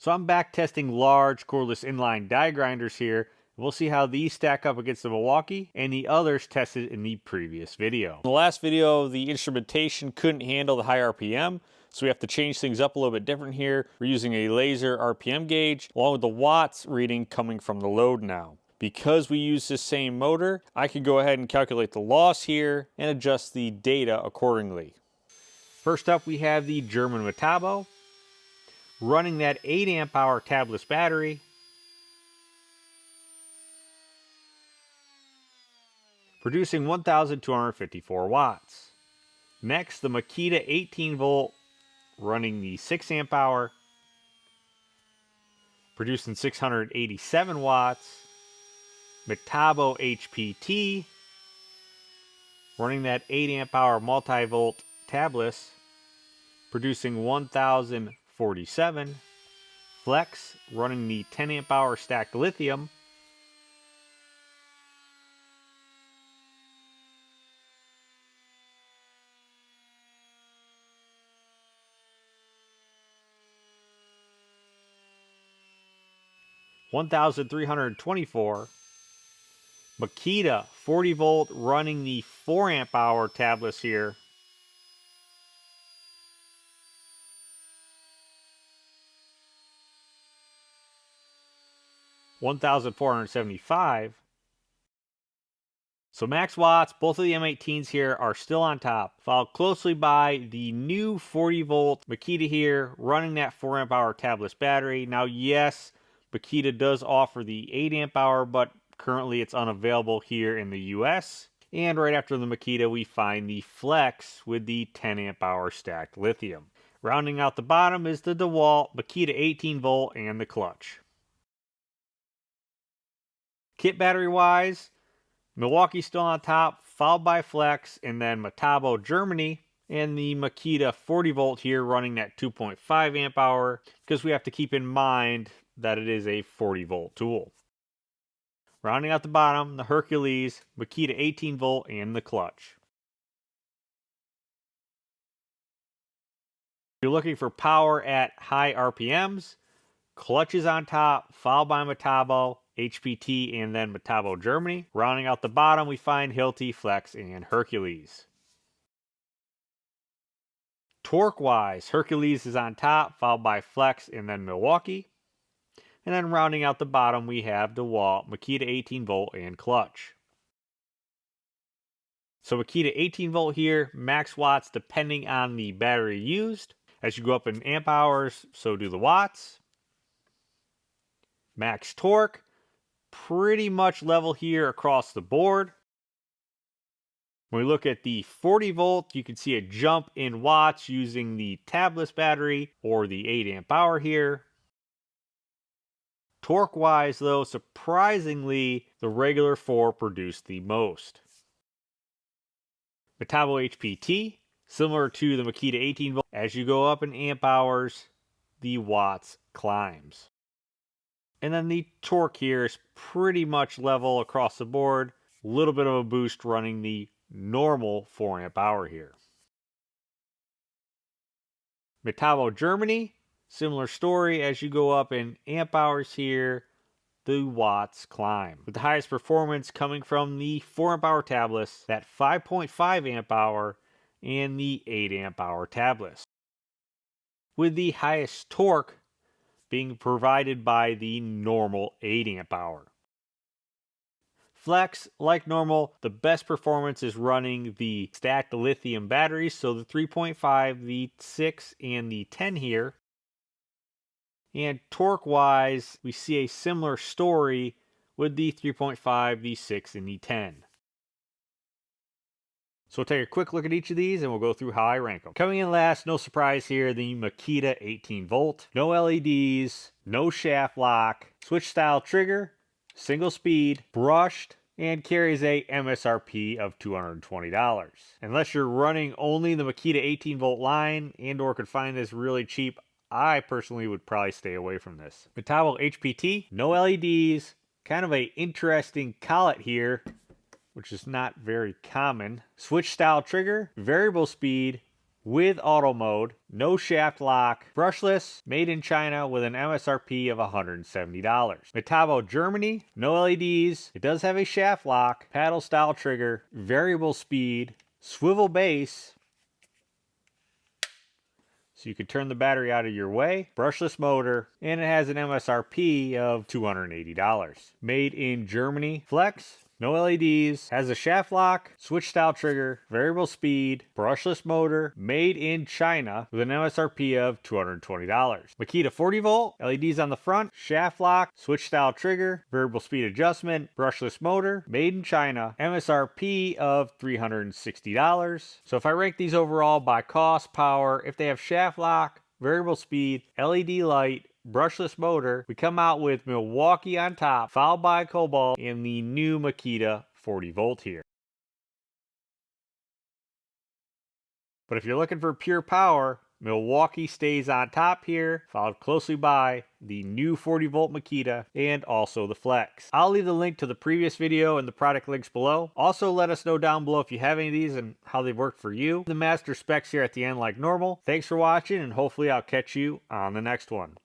So I'm back testing large cordless inline die grinders here. We'll see how these stack up against the Milwaukee and the others tested in the previous video. In the last video, the instrumentation couldn't handle the high RPM, so we have to change things up a little bit different here. We're using a laser RPM gauge, along with the watts reading coming from the load now. Because we use this same motor, I can go ahead and calculate the loss here and adjust the data accordingly. First up, we have the German Metabo, running that 8 amp hour tabless battery, producing 1,254 watts. Next, the Makita 18 volt, running the 6 amp hour, producing 687 watts. Metabo HPT, running that 8 amp hour multi-volt tabless, producing 1,047. Flex, running the 10 amp hour stacked lithium, $1,324. Makita 40 volt, running the 4 amp hour tabless here, $1,475. So max watts, both of the M18s here are still on top, followed closely by the new 40 volt Makita here, running that 4 amp hour tabless battery. Now yes, Makita does offer the 8 amp hour, but currently it's unavailable here in the US. And right after the Makita, we find the Flex with the 10 amp hour stacked lithium. Rounding out the bottom is the DeWalt Makita 18 volt and the clutch. Kit battery wise, Milwaukee still on top, followed by Flex, and then Metabo Germany, and the Makita 40 volt here running that 2.5 amp hour, because we have to keep in mind that it is a 40 volt tool. Rounding out the bottom, the Hercules, Makita 18 volt, and the clutch. If you're looking for power at high RPMs, clutch is on top, followed by Metabo, HPT, and then Metabo Germany. Rounding out the bottom, we find Hilti, Flex, and Hercules. Torque-wise, Hercules is on top, followed by Flex, and then Milwaukee. And then rounding out the bottom, we have DeWalt, Makita 18 volt, and clutch. So Makita 18 volt here, max watts depending on the battery used. As you go up in amp hours, so do the watts. Max torque, pretty much level here across the board. When we look at the 40 volt, you can see a jump in watts using the tabless battery or the 8 amp hour here. Torque wise though, surprisingly, the regular 4 produced the most. Metabo HPT, similar to the Makita 18 volt, as you go up in amp hours, the watts climbs. And then the torque here is pretty much level across the board. A little bit of a boost running the normal 4 amp hour here. Metabo Germany, similar story. As you go up in amp hours here, the watts climb. With the highest performance coming from the 4 amp hour tablets, that 5.5 amp hour, and the 8 amp hour tablets. With the highest torque being provided by the normal 8 amp hour. Flex, like normal, the best performance is running the stacked lithium batteries, so the 3.5, the 6, and the 10 here. And torque-wise, we see a similar story with the 3.5, the 6, and the 10. So we'll take a quick look at each of these and we'll go through how I rank them. Coming in last, no surprise here, the Makita 18 volt. No LEDs, no shaft lock, switch style trigger, single speed, brushed, and carries a MSRP of $220. Unless you're running only the Makita 18 volt line and or could find this really cheap, I personally would probably stay away from this. Metabo HPT, no LEDs, kind of a interesting collet here, which is not very common. Switch style trigger, variable speed, with auto mode, no shaft lock, brushless, made in China with an MSRP of $170. Metabo Germany, no LEDs. It does have a shaft lock, paddle style trigger, variable speed, swivel base, so you can turn the battery out of your way, brushless motor, and it has an MSRP of $280. Made in Germany, flex, no LEDs, has a shaft lock, switch style trigger, variable speed, brushless motor, made in China with an MSRP of $220. Makita 40 volt, LEDs on the front, shaft lock, switch style trigger, variable speed adjustment, brushless motor, made in China, MSRP of $360. So if I rank these overall by cost, power, if they have shaft lock, variable speed, LED light, brushless motor, we come out with Milwaukee on top, followed by Cobalt, and the new Makita 40 volt here. But if you're looking for pure power, Milwaukee stays on top here, followed closely by the new 40 volt Makita and also the Flex. I'll leave the link to the previous video and the product links below. Also, let us know down below if you have any of these and how they've worked for you. The master specs here at the end like normal. Thanks for watching, and hopefully I'll catch you on the next one.